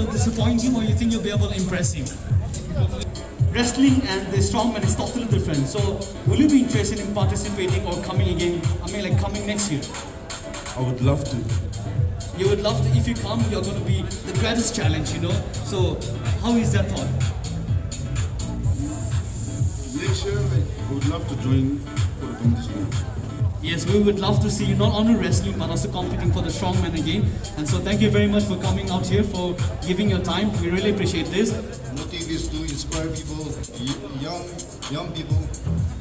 to disappoint him, or you think you'll be able to impress him? Wrestling and the strongman is totally different. So, will you be interested in participating or coming again? I mean, like coming next year? I would love to. You would love to. If you come, you're going to be the greatest challenge, you know. So, how is that thought? Next year, I would love to join for the competition. Yes, we would love to see you not only wrestling but also competing for the strongman again. And so thank you very much for coming out here, for giving your time. We really appreciate this. Motive is to inspire people, young people,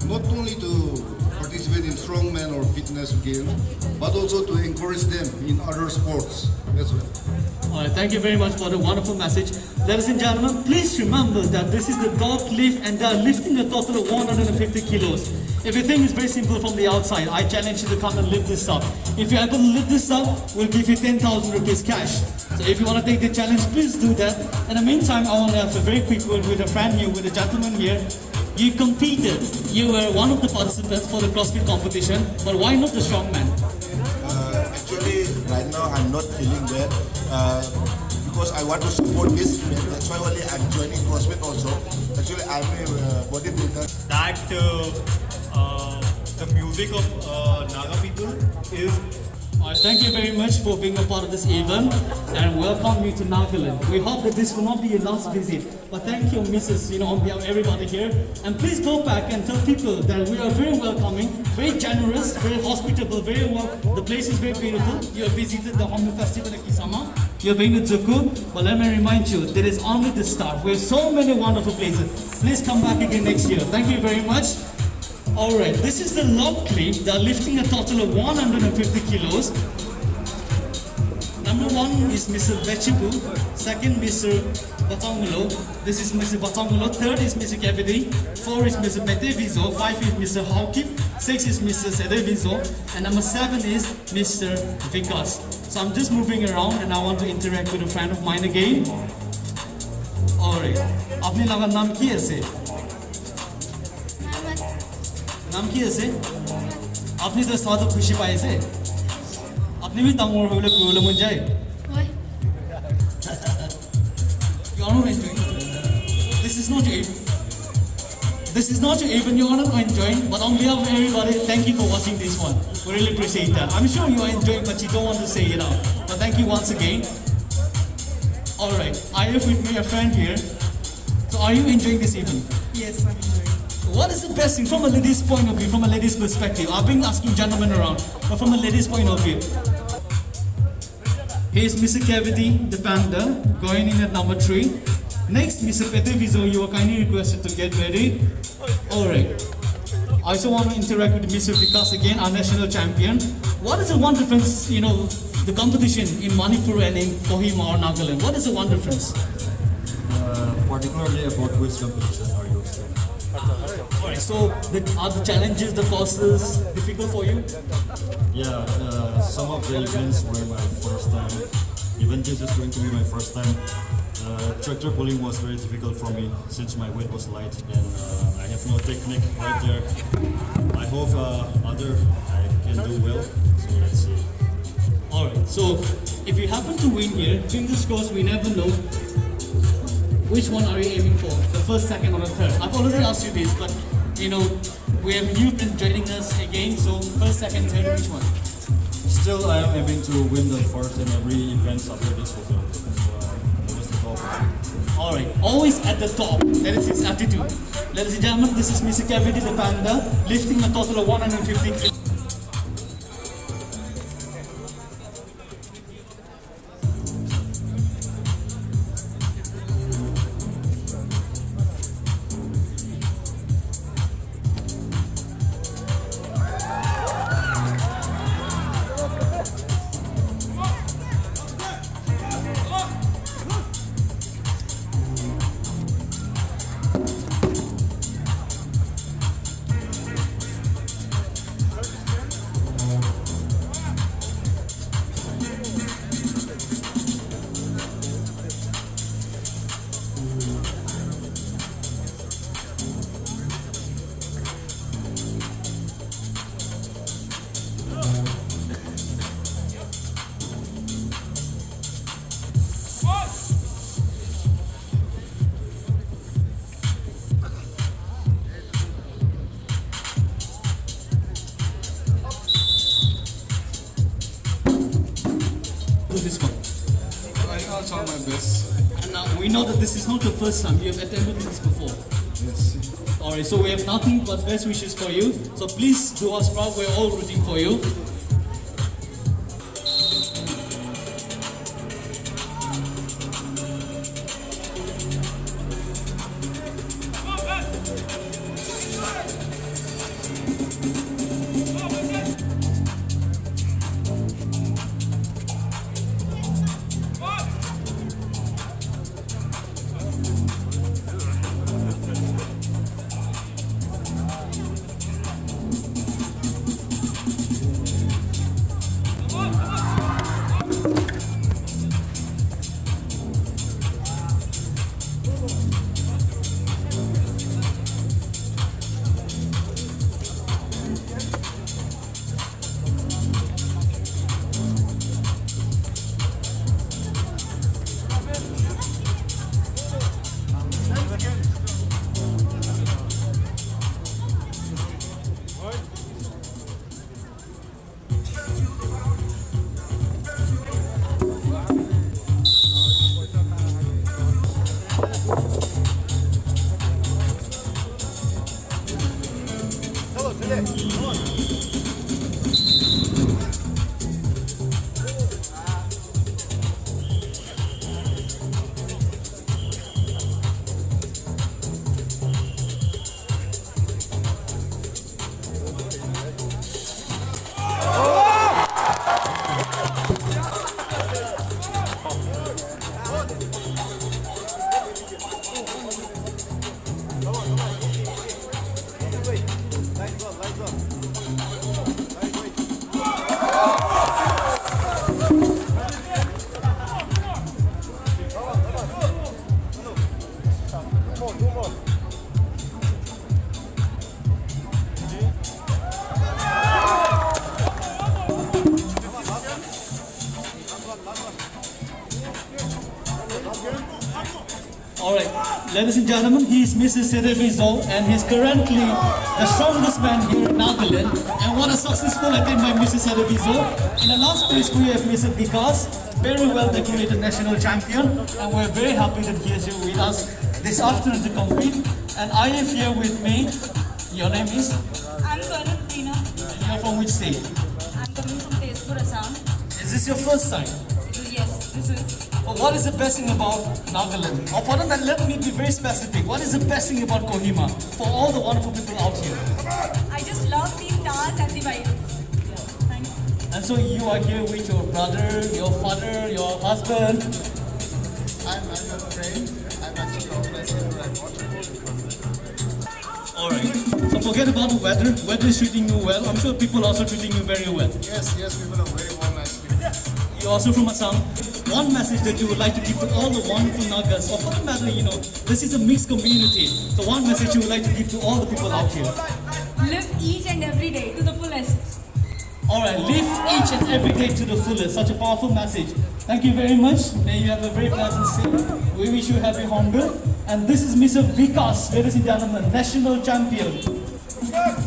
not only to participate in strongman or fitness game, but also to encourage them in other sports as well. Alright, thank you very much for the wonderful message. Ladies and gentlemen, please remember that this is the dog lift and they are lifting a total of 150 kilos. If you think it's very simple from the outside, I challenge you to come and lift this up. If you're able to lift this up, we'll give you 10,000 rupees cash. So if you want to take the challenge, please do that. In the meantime, I want to have a very quick word with a friend here, with a gentleman here. You competed, you were one of the participants for the CrossFit competition, but why not the strongman? Actually, right now I'm not feeling bad because I want to support this event. That's why only I'm joining CrossFit also. Actually, I'm a bodybuilder. That the music of Naga people is. Thank you very much for being a part of this event and welcome you to Nagaland. We hope that this will not be your last visit, but thank you, Mrs. On behalf of everybody here. And please go back and tell people that we are very welcoming, very generous, very hospitable, very well. The place is very beautiful. You have visited the Hornbill Festival at Kisama. You have been to Zuku, but let me remind you, there is only the start. We have so many wonderful places. Please come back again next year. Thank you very much. Alright, this is the Loglift. They are lifting a total of 150 kilos. Number 1 is Mr. Vechibu. Second, Mr. Batangulo. This is Mr. Batangulo. Third is Mr. Kavidi. 4 is Mr. Metevizo. 5 is Mr. Hawkip. 6 is Mr. Sedevizo. And number 7 is Mr. Vikas. So I'm just moving around and I want to interact with a friend of mine again. Alright. Apni laga naam ki aise? नाम की ऐसे आपने तो स्वाद खुशी पाए से आपने भी तंगोर होले कोले मुझ जाए you are not enjoying this is not your even you are not enjoying, but on behalf of everybody, thank you for watching this one. We really appreciate that. I'm sure you are enjoying, but you don't want to say it out. But thank you once again. Alright, I have with me a friend here. So are you enjoying this evening? Yes, I'm enjoying. What is the best thing from a lady's point of view, from a lady's perspective? I've been asking gentlemen around, but from a lady's point of view. Here's Mr. Kavidi, the panda, going in at number 3. Next, Mr. Petevizo, you are kindly requested to get ready. Alright. I also want to interact with Mr. Vikas again, our national champion. What is the one difference, the competition in Manipur and in Kohima or Nagaland? What is the one difference? Particularly about which competition are you saying? Alright, so are the challenges, the courses difficult for you? Yeah, some of the events were my first time. Even this is going to be my first time. Tractor pulling was very difficult for me since my weight was light and I have no technique right there. I hope I can do well, so let's see. Alright, so if you happen to win here, fingers crossed, we never know. Which one are you aiming for? The first, second, or the third? I've already asked you this, but we have you been joining us again, so first, second, third, which one? Still, I am aiming to win the first in every event after this hotel. So that was the goal. Alright, always at the top. That is his attitude. Ladies and gentlemen, this is Mr. Kavidi the Panda, lifting a total of 150 kilos. And we know that this is not the first time you have attended this before. Yes. Alright, so we have nothing but best wishes for you. So please do us proud, we're all rooting for you. Alright, ladies and gentlemen, he is Mr. Serevizo and he's currently the strongest man here in Nagaland. And what a successful attempt by Mr. Serevizo. In the last place we have Mr. Vikas, very well decorated national champion, and we're very happy that he is here with us this afternoon to compete. And I have here with me, your name is? I'm Tina. You're from which state? I'm coming from Tezpur, Assam. Is this your first time? Yes, this is. What is the best thing about Nagaland? Or for that, let me be very specific. What is the best thing about Kohima for all the wonderful people out here? I just love these stars and the vibes. Thanks. And so you are here with your brother, your father, your husband. I'm a friend. I'm actually organizing Alright. So forget about the weather. Weather is treating you well. I'm sure people are also treating you very well. Yes, people are very well, nice people. You're also from Assam. One message that you would like to give to all the wonderful Nagas, or for that matter, this is a mixed community. So one message you would like to give to all the people out here. Live each and every day to the fullest. Alright, live each and every day to the fullest. Such a powerful message. Thank you very much. May you have a very pleasant stay. We wish you happy Hornbill. And this is Mr. Vikas, ladies and gentlemen, national champion. Hey!